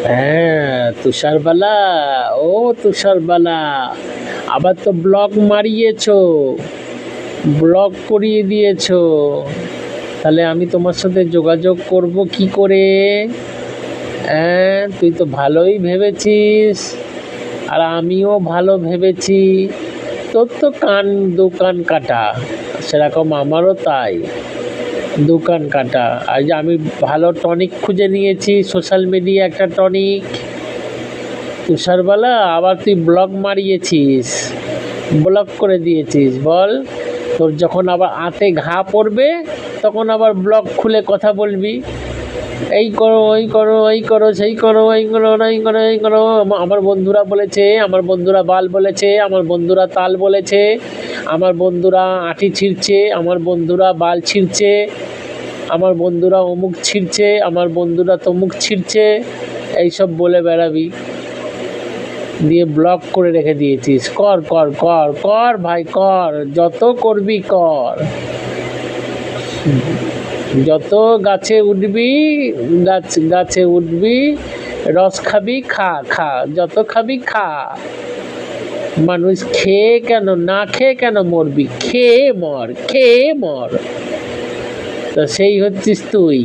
হ্যাঁ, তুষারবালা। ও তুষারবালা, আবার তো ব্লক মারিয়েছো, ব্লক করিয়ে দিয়েছো। তাহলে আমি তোমার সাথে যোগাযোগ করব কি করে? হ্যাঁ, তুই তো ভালোই ভেবেছিস, আর আমিও ভালো ভেবেছি। তোর তো কান দোকান কাটা, সেরকম আমারও তাই, দোকান কাটা। আর যে আমি ভালো টনিক খুঁজে নিয়েছি, সোশ্যাল মিডিয়া একটা টনিক। তুষারবালা, আবার তুই ব্লক মারিয়েছিস, ব্লক করে দিয়েছিস। বল, তোর যখন আবার আঁতে ঘা পড়বে তখন আবার ব্লক খুলে কথা বলবি। এই করো, ওই করো, এই করো, সেই করো, এই করো, এই করো, এই করো। আমার বন্ধুরা বলেছে, আমার বন্ধুরা বাল বলেছে, আমার বন্ধুরা তাল বলেছে, আমার বন্ধুরা আঁটি ছিঁড়ছে, আমার বন্ধুরা বাল ছিঁড়ছে, আমার বন্ধুরা অমুক ছিঁড়ছে, আমার বন্ধুরা তমুক ছিঁড়ছে, এইসব বলে বেড়াবি, দিয়ে ব্লক করে রেখে দিয়েছিস। কর কর কর কর ভাই, কর, যত করবি কর। যত গাছে উঠবি, গাছে উঠবি, রস খাবি, খা খা, যত খাবি খা। মানুষ খেয়ে কেন, না খেয়ে কেন মরবি? খেয়ে মর, খেয়ে মর। তো সেই হচ্ছিস তুই।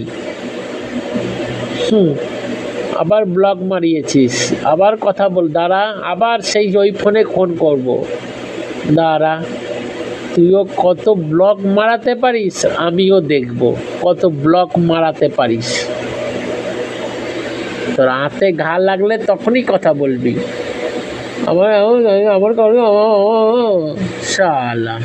আবার ব্লক মারিয়েছিস, আবার কথা বল, দাঁড়া, আবার সেই ওই ফোনে ফোন করব, দাঁড়া। তুইও কত ব্লক মারাতে পারিস, আমিও দেখব কত ব্লক মারাতে পারিস। তোর হাতে ঘা লাগলে তখনই কথা বলবি। আমার আমার শালা।